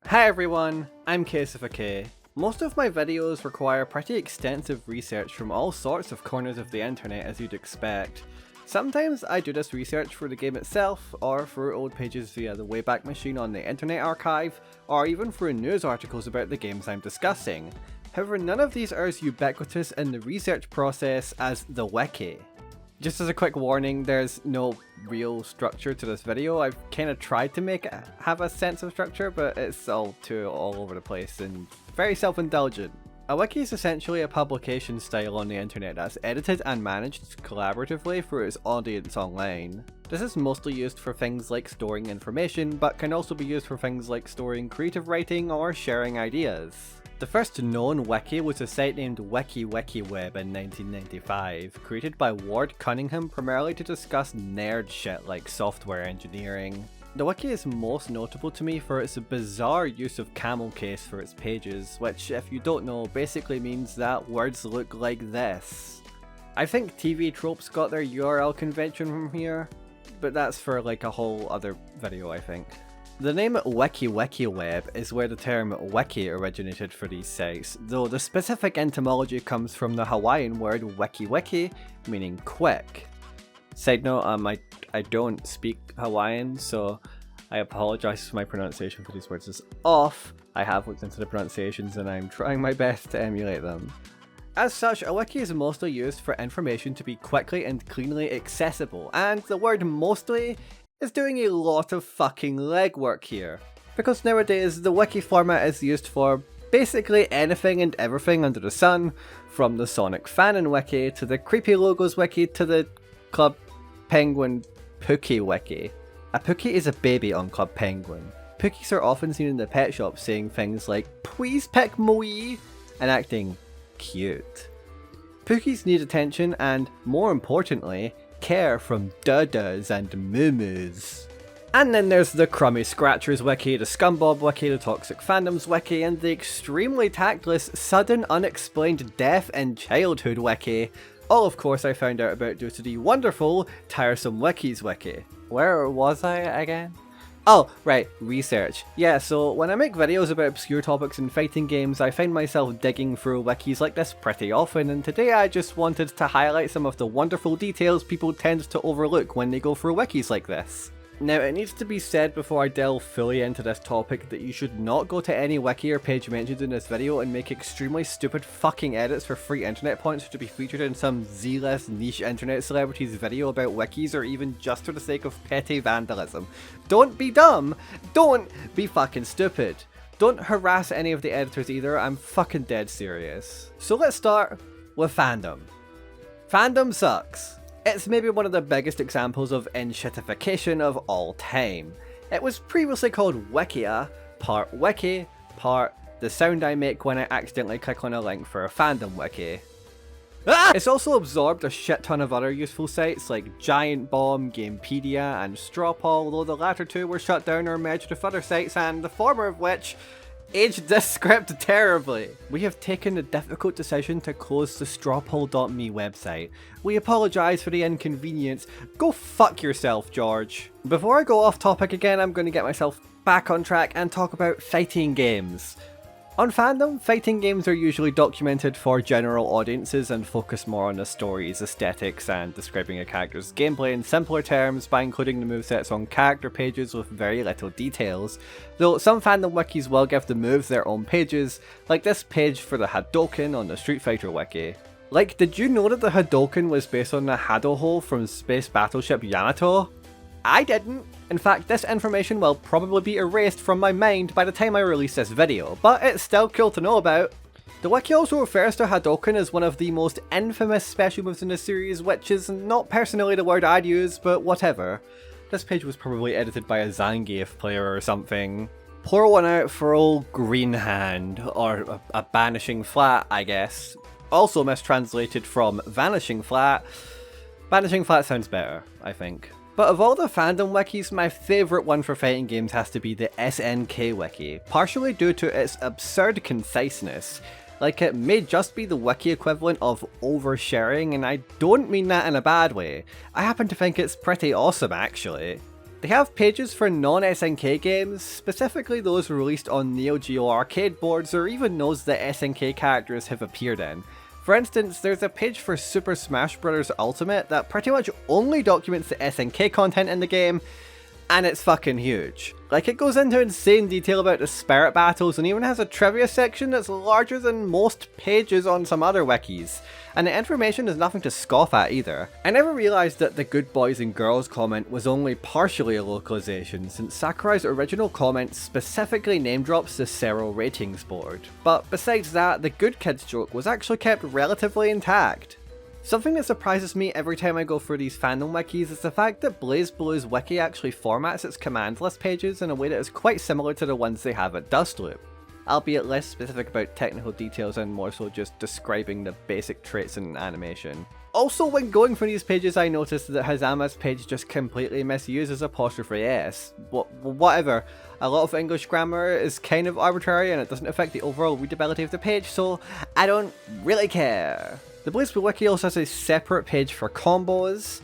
Hi everyone, I'm Kaius. Most of my videos require pretty extensive research from all sorts of corners of the internet, as you'd expect. Sometimes I do this research for the game itself, or through old pages via the Wayback Machine on the Internet Archive, or even through news articles about the games I'm discussing. However, none of these are as ubiquitous in the research process as the wiki. Just as a quick warning, there's no real structure to this video. I've kind of tried to make it have a sense of structure, but it's all over the place and very self-indulgent. A wiki is essentially a publication style on the internet that's edited and managed collaboratively for its audience online. This is mostly used for things like storing information, but can also be used for things like storing creative writing or sharing ideas. The first known wiki was a site named WikiWeb in 1995, created by Ward Cunningham primarily to discuss nerd shit like software engineering. The wiki is most notable to me for its bizarre use of camel case for its pages, which, if you don't know, basically means that words look like this. I think TV Tropes got their URL convention from here, but that's for like a whole other video, I think. The name WikiWeb is where the term wiki originated for these sites, though the specific etymology comes from the Hawaiian word wiki, meaning quick. Side note, I don't speak Hawaiian, so I apologize if my pronunciation for these words is off. I have looked into the pronunciations and I'm trying my best to emulate them. As such, a wiki is mostly used for information to be quickly and cleanly accessible, and the word mostly is doing a lot of fucking legwork here. Because nowadays, the wiki format is used for basically anything and everything under the sun, from the Sonic Fanon wiki, to the Creepy Logos wiki, to the Club Penguin Pookie wiki. A Pookie is a baby on Club Penguin. Pookies are often seen in the pet shop saying things like, "Please pick me," and acting cute. Pookies need attention and, more importantly, care from Dudas and Moo-Moos. And then there's the Crummy Scratchers wiki, the Scumbob wiki, the Toxic Fandoms wiki, and the extremely tactless Sudden Unexplained Death in Childhood wiki. All of course I found out about due to the wonderful Tiresome Wikis wiki. Where was I again? Oh, right, research. Yeah, so when I make videos about obscure topics in fighting games, I find myself digging through wikis like this pretty often, and today I just wanted to highlight some of the wonderful details people tend to overlook when they go through wikis like this. Now, it needs to be said before I delve fully into this topic that you should not go to any wiki or page mentioned in this video and make extremely stupid fucking edits for free internet points to be featured in some Z-list niche internet celebrity's video about wikis, or even just for the sake of petty vandalism. Don't be dumb! Don't be fucking stupid! Don't harass any of the editors either, I'm fucking dead serious. So let's start with Fandom. Fandom sucks. It's maybe one of the biggest examples of enshittification of all time. It was previously called Wikia, part wiki, part the sound I make when I accidentally click on a link for a fandom wiki. It's also absorbed a shit ton of other useful sites like Giant Bomb, Gamepedia, and Strawpaw, although the latter two were shut down or merged with other sites, and the former of which aged this script terribly. We have taken the difficult decision to close the strawpoll.me website. We apologise for the inconvenience. Go fuck yourself, George. Before I go off topic again, I'm going to get myself back on track and talk about fighting games. On Fandom, fighting games are usually documented for general audiences and focus more on the stories, aesthetics, and describing a character's gameplay in simpler terms by including the movesets on character pages with very little details, though some fandom wikis will give the moves their own pages, like this page for the Hadouken on the Street Fighter wiki. Like, did you know that the Hadouken was based on the Hadou hole from Space Battleship Yamato? I didn't. In fact, this information will probably be erased from my mind by the time I release this video, but it's still cool to know about. The wiki also refers to Hadouken as one of the most infamous special moves in the series, which is not personally the word I'd use, but whatever. This page was probably edited by a Zangief player or something. Pour one out for old Green Hand, or a Banishing Flat, I guess. Also mistranslated from Vanishing Flat. Vanishing Flat sounds better, I think. But of all the fandom wikis, my favourite one for fighting games has to be the SNK wiki, partially due to its absurd conciseness. Like, it may just be the wiki equivalent of oversharing, and I don't mean that in a bad way. I happen to think it's pretty awesome, actually. They have pages for non-SNK games, specifically those released on Neo Geo arcade boards or even those that SNK characters have appeared in. For instance, there's a page for Super Smash Bros. Ultimate that pretty much only documents the SNK content in the game, and it's fucking huge. Like, it goes into insane detail about the spirit battles and even has a trivia section that's larger than most pages on some other wikis. And the information is nothing to scoff at either. I never realised that the good boys and girls comment was only partially a localization, since Sakurai's original comment specifically name drops the Cero ratings board. But besides that, the good kids joke was actually kept relatively intact. Something that surprises me every time I go through these fandom wikis is the fact that BlazBlue's wiki actually formats its command list pages in a way that is quite similar to the ones they have at Dustloop, albeit less specific about technical details and more so just describing the basic traits in animation. Also, when going through these pages, I noticed that Hazama's page just completely misuses apostrophe S. Whatever, a lot of English grammar is kind of arbitrary and it doesn't affect the overall readability of the page, so I don't really care. The BlazBlue wiki also has a separate page for combos.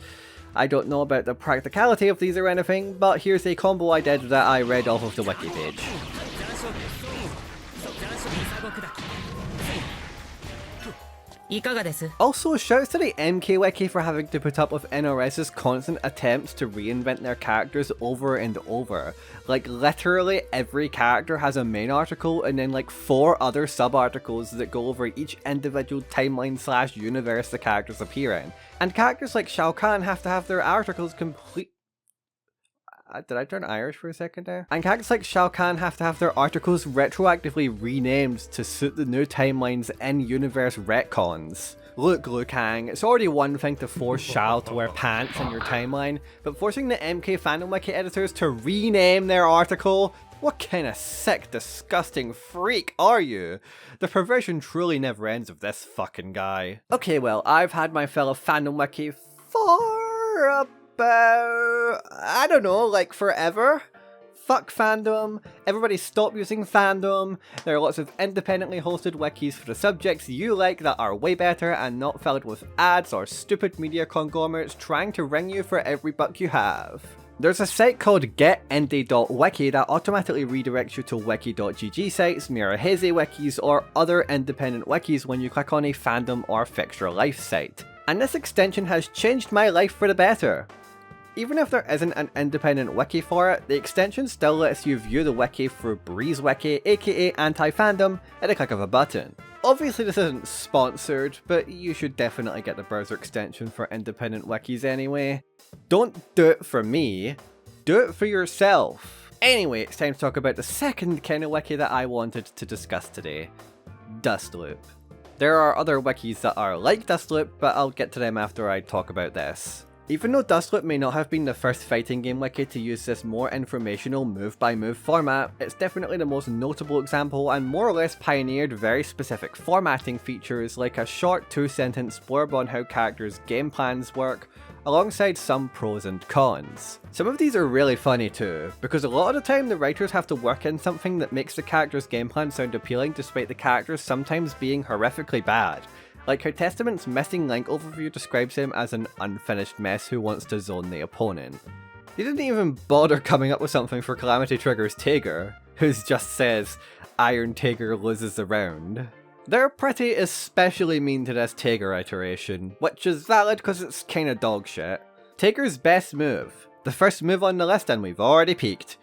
I don't know about the practicality of these or anything, but here's a combo I did that I read off of the wiki page. Also, shouts to the MK Wiki for having to put up with NRS's constant attempts to reinvent their characters over and over. Like, literally every character has a main article and then like 4 other sub-articles that go over each individual timeline / universe the characters appear in. And characters like Shao Kahn have to have their articles complete... Did I turn Irish for a second there? And characters like Shao Kahn have to have their articles retroactively renamed to suit the new timeline's in-universe retcons. Look, Liu Kang, it's already one thing to force Shao to wear pants in your timeline, but forcing the MK Fandom Wiki editors to rename their article? What kind of sick, disgusting freak are you? The perversion truly never ends with this fucking guy. Okay, well, I've had my fill of Fandom Wiki for about, I don't know, like forever? Fuck fandom, everybody stop using fandom, there are lots of independently hosted wikis for the subjects you like that are way better and not filled with ads or stupid media conglomerates trying to wring you for every buck you have. There's a site called getindie.wiki that automatically redirects you to wiki.gg sites, Mirahaze wikis, or other independent wikis when you click on a fandom or fixture life site. And this extension has changed my life for the better. Even if there isn't an independent wiki for it, the extension still lets you view the wiki through Breeze Wiki, aka Anti-Fandom, at the click of a button. Obviously this isn't sponsored, but you should definitely get the browser extension for independent wikis anyway. Don't do it for me, do it for yourself. Anyway, it's time to talk about the second kind of wiki that I wanted to discuss today, Dustloop. There are other wikis that are like Dustloop, but I'll get to them after I talk about this. Even though Dustloop may not have been the first fighting game wiki to use this more informational move-by-move format, it's definitely the most notable example and more or less pioneered very specific formatting features like a short 2-sentence blurb on how characters' game plans work, alongside some pros and cons. Some of these are really funny too, because a lot of the time the writers have to work in something that makes the character's game plan sound appealing despite the characters sometimes being horrifically bad. Like how Testament's missing link overview describes him as an unfinished mess who wants to zone the opponent. He didn't even bother coming up with something for Calamity Trigger's Tager, who just says, Iron Tager loses the round. They're pretty especially mean to this Tager iteration, which is valid because it's kinda dog shit. Tager's best move, the first move on the list and we've already peaked.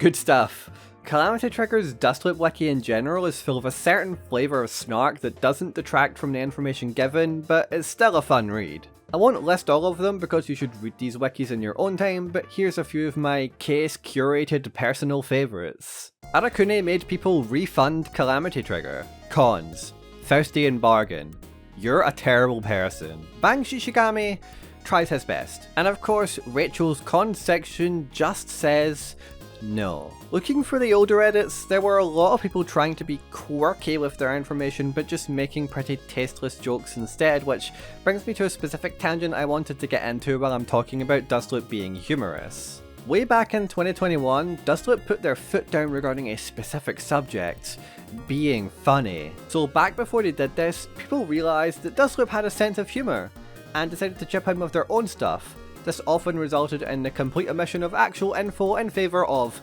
Good stuff. Calamity Trigger's Dustloop wiki in general is full of a certain flavour of snark that doesn't detract from the information given, but is still a fun read. I won't list all of them because you should read these wikis in your own time, but here's a few of my case-curated personal favourites. Arakune made people refund Calamity Trigger. Cons. Faustian bargain. You're a terrible person. Bang Shishigami tries his best. And of course, Rachel's cons section just says no. Looking for the older edits, there were a lot of people trying to be quirky with their information but just making pretty tasteless jokes instead, which brings me to a specific tangent I wanted to get into while I'm talking about Dustloop being humorous. Way back in 2021, Dustloop put their foot down regarding a specific subject, being funny. So back before they did this, people realised that Dustloop had a sense of humour, and decided to chip in with their own stuff, This often resulted in the complete omission of actual info in favour of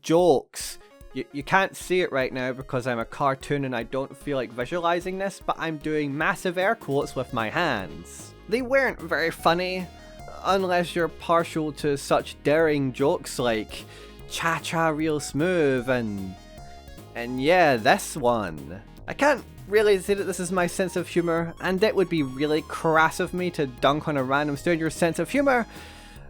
jokes. You can't see it right now because I'm a cartoon and I don't feel like visualising this, but I'm doing massive air quotes with my hands. They weren't very funny, unless you're partial to such daring jokes like cha-cha real smooth and yeah, this one. I can't really say that this is my sense of humour, and it would be really crass of me to dunk on a random stranger's sense of humour,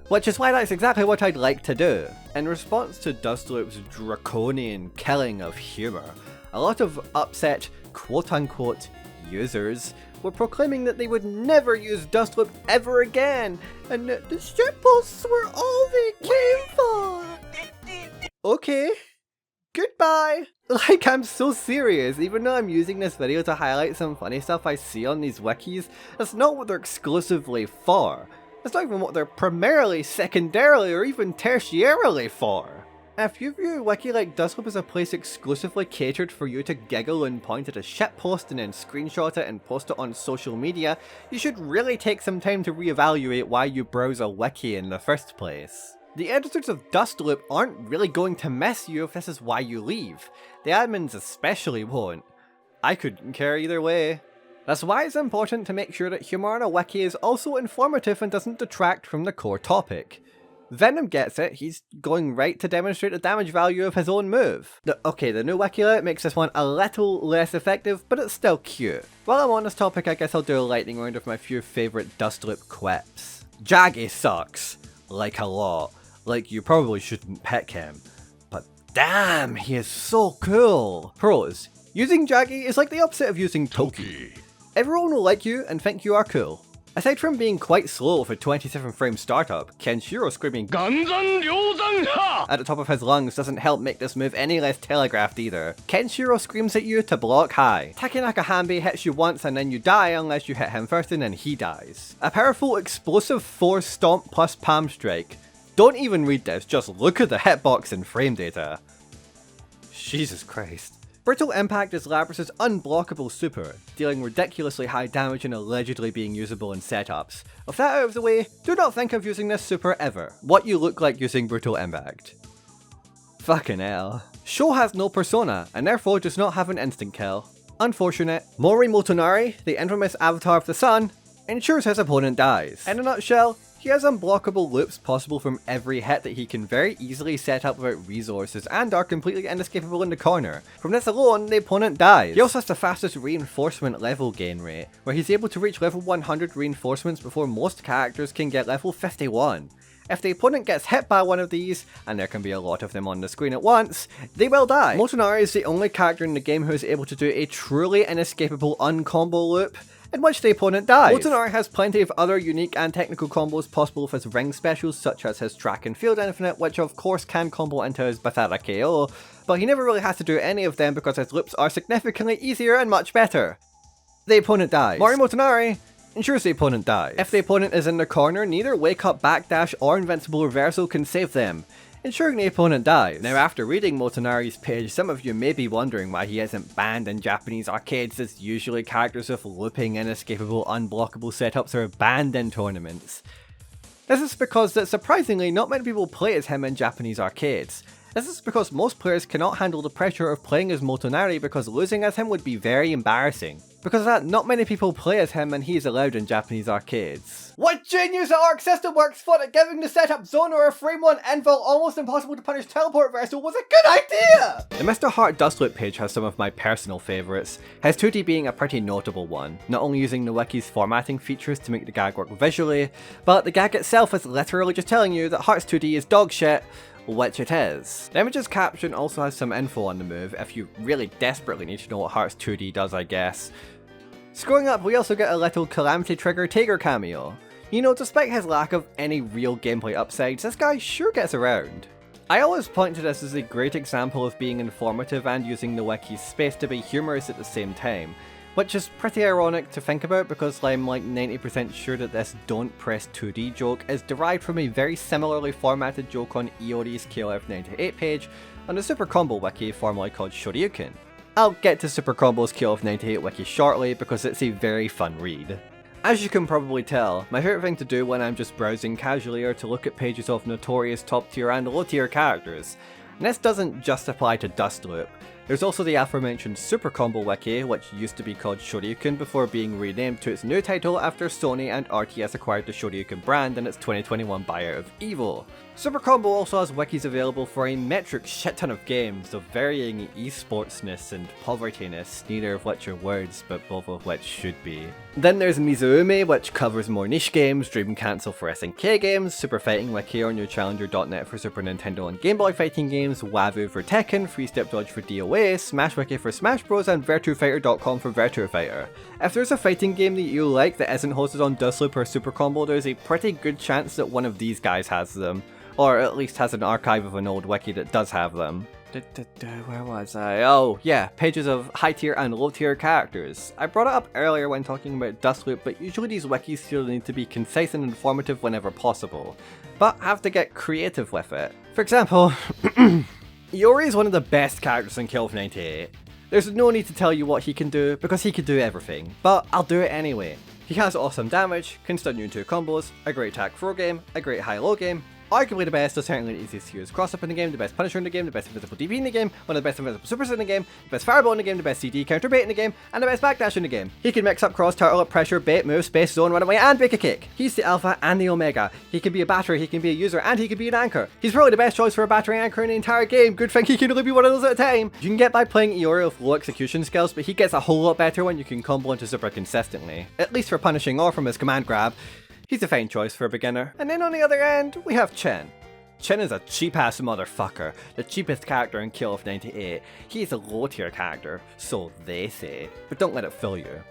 which is why that's exactly what I'd like to do. In response to Dustloop's draconian killing of humour, a lot of upset quote-unquote users were proclaiming that they would never use Dustloop ever again, and that the shitposts were all they came for. Okay, goodbye. Like, I'm so serious, even though I'm using this video to highlight some funny stuff I see on these wikis, that's not what they're exclusively for. That's not even what they're primarily, secondarily, or even tertiarily for. If you view a wiki like Dustloop as a place exclusively catered for you to giggle and point at a shitpost and then screenshot it and post it on social media, you should really take some time to reevaluate why you browse a wiki in the first place. The editors of Dustloop aren't really going to miss you if this is why you leave. The admins especially won't. I couldn't care either way. That's why it's important to make sure that humour on a wiki is also informative and doesn't detract from the core topic. Venom gets it, he's going right to demonstrate the damage value of his own move. The new wiki layout makes this one a little less effective, but it's still cute. While I'm on this topic, I guess I'll do a lightning round of my few favourite Dustloop quips. Jaggy sucks. Like a lot. Like you probably shouldn't pick him. But damn, he is so cool. Pros. Using Jaggy is like the opposite of using Toki. Everyone will like you and think you are cool. Aside from being quite slow for 27 frame startup, Kenshiro screaming "Ganzan Ryozan ha!" at the top of his lungs doesn't help make this move any less telegraphed either. Kenshiro screams at you to block high. Takenaka Hanbei hits you once and then you die unless you hit him first and then he dies. A powerful explosive 4 stomp plus palm strike. Don't even read this, just look at the hitbox and frame data. Jesus Christ. Brittle Impact is Labras's unblockable super, dealing ridiculously high damage and allegedly being usable in setups. With that out of the way, do not think of using this super ever. What you look like using Brittle Impact. Fucking hell. Sho has no persona, and therefore does not have an instant kill. Unfortunate. Mori Motonari, the infamous avatar of the sun, ensures his opponent dies. In a nutshell, he has unblockable loops possible from every hit that he can very easily set up without resources and are completely inescapable in the corner. From this alone, the opponent dies. He also has the fastest reinforcement level gain rate, where he's able to reach level 100 reinforcements before most characters can get level 51. If the opponent gets hit by one of these, and there can be a lot of them on the screen at once, they will die. Motonari is the only character in the game who is able to do a truly inescapable uncombo loop, in which the opponent dies. Motonari has plenty of other unique and technical combos possible with his ring specials, such as his track and field infinite, which of course can combo into his Bathara KO, but he never really has to do any of them because his loops are significantly easier and much better. The opponent dies. Mori Motonari ensures the opponent dies. If the opponent is in the corner, neither Wake Up Backdash or Invincible Reversal can save them, ensuring the opponent dies. Now, after reading Motonari's page, some of you may be wondering why he isn't banned in Japanese arcades, as usually characters with looping, inescapable, unblockable setups are banned in tournaments. This is because that surprisingly not many people play as him in Japanese arcades. This is because most players cannot handle the pressure of playing as Motonari because losing as him would be very embarrassing. Because of that, not many people play as him and he is allowed in Japanese arcades. What genius at Arc System Works thought that giving the setup zone or a frame 1 invul almost impossible to punish teleport reversal was a good idea! The Mr. Heart Dustloop page has some of my personal favourites, his 2D being a pretty notable one, not only using the wiki's formatting features to make the gag work visually, but the gag itself is literally just telling you that Hearts 2D is dog shit, which it is. The image's caption also has some info on the move if you really desperately need to know what Hearts 2D does, I guess. Scrolling up, we also get a little Calamity Trigger Taker cameo. You know, despite his lack of any real gameplay upsides, this guy sure gets around. I always point to this as a great example of being informative and using the wiki's space to be humorous at the same time, which is pretty ironic to think about because I'm like 90% sure that this don't press 2D joke is derived from a very similarly formatted joke on EOD's KLF98 page on the Super Combo wiki formerly called Shoryuken. I'll get to Super Combo's KLF98 wiki shortly because it's a very fun read. As you can probably tell, my favourite thing to do when I'm just browsing casually are to look at pages of notorious top tier and low tier characters. And this doesn't just apply to Dustloop. There's also the aforementioned Super Combo Wiki, which used to be called Shoryuken before being renamed to its new title after Sony and RTS acquired the Shoryuken brand in its 2021 buyout of EVO. Super Combo also has wikis available for a metric shit ton of games of varying esportsness and povertyness, neither of which are words but both of which should be. Then there's Mizuumi, which covers more niche games, Dream Cancel for SNK games, Super Fighting Wiki or NewChallenger.net for Super Nintendo and Game Boy fighting games, Wavu for Tekken, Free Step Dodge for DOA, Smash Wiki for Smash Bros and VirtuFighter.com for Virtua Fighter. If there's a fighting game that you like that isn't hosted on Dustloop or Super Combo, there's a pretty good chance that one of these guys has them. Or at least has an archive of an old wiki that does have them. Where was I? Oh yeah, pages of high tier and low tier characters. I brought it up earlier when talking about Dustloop, but usually these wikis still need to be concise and informative whenever possible, but have to get creative with it. For example, Yori is one of the best characters in KLUB 98. There's no need to tell you what he can do, because he can do everything, but I'll do it anyway. He has awesome damage, can stun you into combos, a great attack throw game, a great high-low game, arguably the best, or certainly the easiest to use cross-up in the game, the best Punisher in the game, the best invisible DP in the game, one of the best invisible supers in the game, the best fireball in the game, the best CD counter bait in the game, and the best backdash in the game. He can mix up cross, turtle up, pressure, bait, move, space, zone, run away, and bake a kick. He's the alpha and the omega. He can be a battery, he can be a user, and he can be an anchor. He's probably the best choice for a battery anchor in the entire game. Good thing he can only be one of those at a time. You can get by playing Iori with low execution skills, but he gets a whole lot better when you can combo into super consistently. At least for punishing or from his command grab. He's a fine choice for a beginner. And then on the other end, we have Chen. Chen is a cheap-ass motherfucker, the cheapest character in KLUB 98. He's a low-tier character, so they say, but don't let it fool you.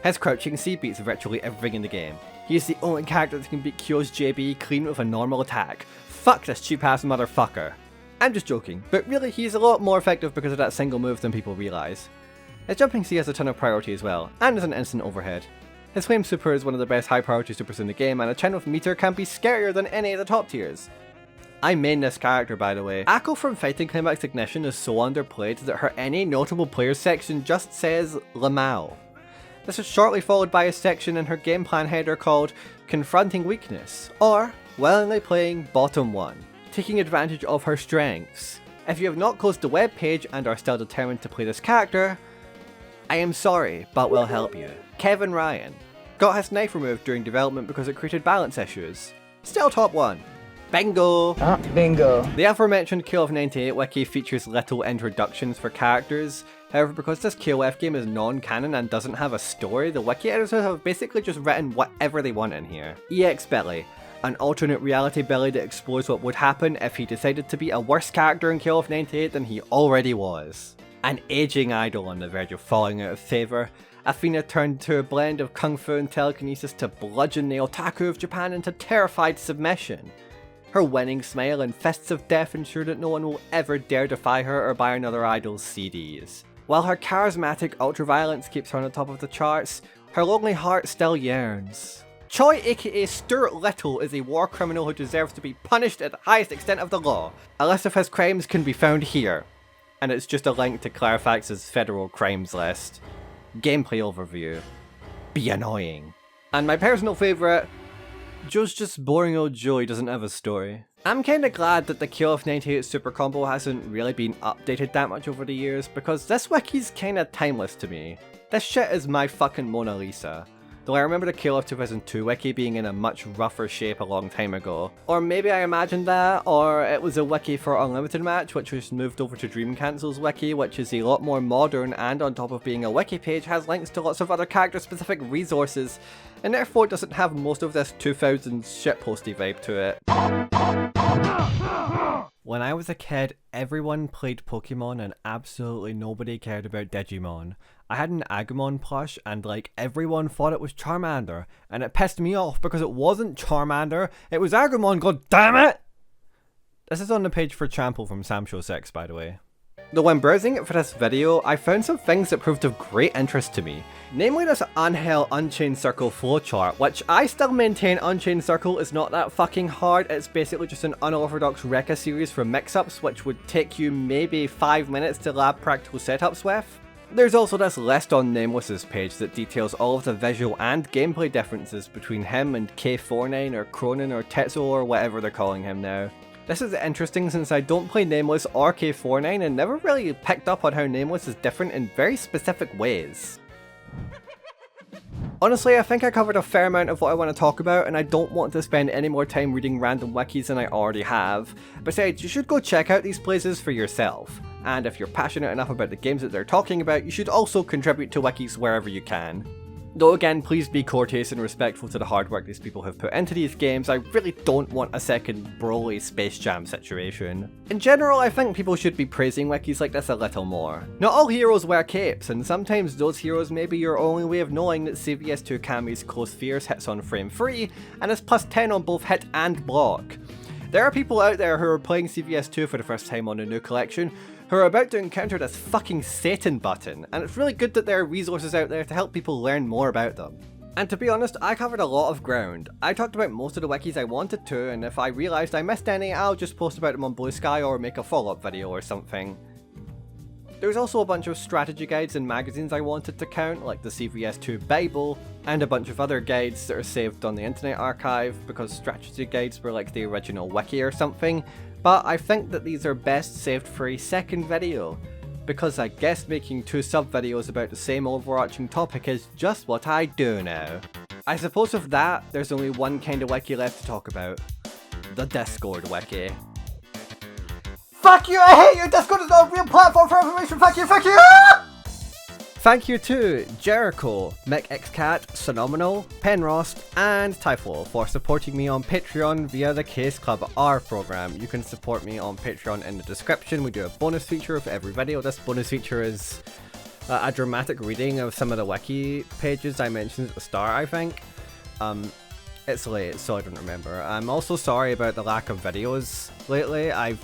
His crouching C beats virtually everything in the game. He's the only character that can beat Kyo's JB clean with a normal attack. Fuck this cheap-ass motherfucker. I'm just joking, but really he's a lot more effective because of that single move than people realise. His jumping C has a ton of priority as well, and is an instant overhead. His Flame Super is one of the best high-priority supers in the game, and a Chen with meter can be scarier than any of the top tiers. I main this character, by the way. Akko from Fighting Climax Ignition is so underplayed that her any notable players section just says Lamau. This is shortly followed by a section in her game plan header called Confronting Weakness, or willingly playing Bottom 1, taking advantage of her strengths. If you have not closed the web page and are still determined to play this character, I am sorry, but will help you. Kevin Ryan. Got his knife removed during development because it created balance issues. Still top 1. Bingo! Bingo. The aforementioned KLUB 98 wiki features little introductions for characters. However, because this KOF game is non-canon and doesn't have a story, the wiki editors have basically just written whatever they want in here. EX Billy, an alternate reality Billy that explores what would happen if he decided to be a worse character in KLUB 98 than he already was. An aging idol on the verge of falling out of favour, Athena turned to a blend of kung fu and telekinesis to bludgeon the otaku of Japan into terrified submission. Her winning smile and fists of death ensure that no one will ever dare defy her or buy another idol's CDs. While her charismatic ultraviolence keeps her on the top of the charts, her lonely heart still yearns. Choi aka Stuart Little is a war criminal who deserves to be punished at the highest extent of the law. A list of his crimes can be found here. And it's just a link to Clarifax's federal crimes list. Gameplay overview. Be annoying. And my personal favourite, Joe's just boring old Joe, he doesn't have a story. I'm kinda glad that the KLUB 98 Super Combo hasn't really been updated that much over the years, because this wiki's kinda timeless to me. This shit is my fucking Mona Lisa. Though I remember the KLUB 2002 wiki being in a much rougher shape a long time ago. Or maybe I imagined that, or it was a wiki for Unlimited Match, which was moved over to Dream Cancel's wiki, which is a lot more modern and on top of being a wiki page has links to lots of other character specific resources, and therefore doesn't have most of this 2000s shitposty vibe to it. When I was a kid, everyone played Pokemon and absolutely nobody cared about Digimon. I had an Agumon plush and everyone thought it was Charmander, and it pissed me off because it wasn't Charmander, it was Agumon, god damn it! This is on the page for Trample from Samsho6, by the way. Though when browsing it for this video, I found some things that proved of great interest to me. Namely this Angel Unchained Circle flowchart, which I still maintain Unchained Circle is not that fucking hard, it's basically just an unorthodox Rekka series for mix-ups which would take you maybe 5 minutes to lab practical setups with. There's also this list on Nameless's page that details all of the visual and gameplay differences between him and K49 or Cronin or Tetsuo or whatever they're calling him now. This is interesting since I don't play Nameless or K49 and never really picked up on how Nameless is different in very specific ways. Honestly, I think I covered a fair amount of what I want to talk about, and I don't want to spend any more time reading random wikis than I already have. Besides, you should go check out these places for yourself, and if you're passionate enough about the games that they're talking about, you should also contribute to wikis wherever you can. Though again, please be courteous and respectful to the hard work these people have put into these games. I really don't want a second Broly Space Jam situation. In general, I think people should be praising wikis like this a little more. Not all heroes wear capes, and sometimes those heroes may be your only way of knowing that CVS2 Kami's Close Fears hits on frame 3, and is plus 10 on both hit and block. There are people out there who are playing CVS2 for the first time on a new collection, who are about to encounter this fucking Satan button, and it's really good that there are resources out there to help people learn more about them. And to be honest, I covered a lot of ground. I talked about most of the wikis I wanted to, and if I realised I missed any, I'll just post about them on Blue Sky or make a follow-up video or something. There's also a bunch of strategy guides and magazines I wanted to count, like the CVS2 Bible, and a bunch of other guides that are saved on the Internet Archive, because strategy guides were like the original wiki or something, but I think that these are best saved for a second video, because I guess making 2 sub-videos about the same overarching topic is just what I do now. I suppose with that, there's only one kind of wiki left to talk about. The Discord wiki. Fuck you, I hate you! Discord is not a real platform for information, fuck you, fuck you! Thank you to Jericho, MickXCat, Phenomenal, Penrost, and Typho for supporting me on Patreon via the Case Club R program. You can support me on Patreon in the description. We do a bonus feature for every video. This bonus feature is a dramatic reading of some of the wiki pages I mentioned at the start, I think. It's late, so I don't remember. I'm also sorry about the lack of videos lately. I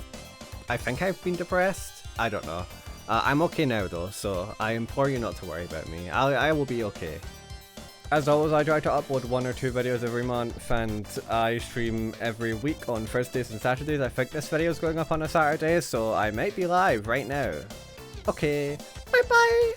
think I've been depressed. I don't know. I'm okay now though, so I implore you not to worry about me. I will be okay. As always, I try to upload 1 or 2 videos every month, and I stream every week on Thursdays and Saturdays. I think this video is going up on a Saturday, so I might be live right now. Okay, bye bye!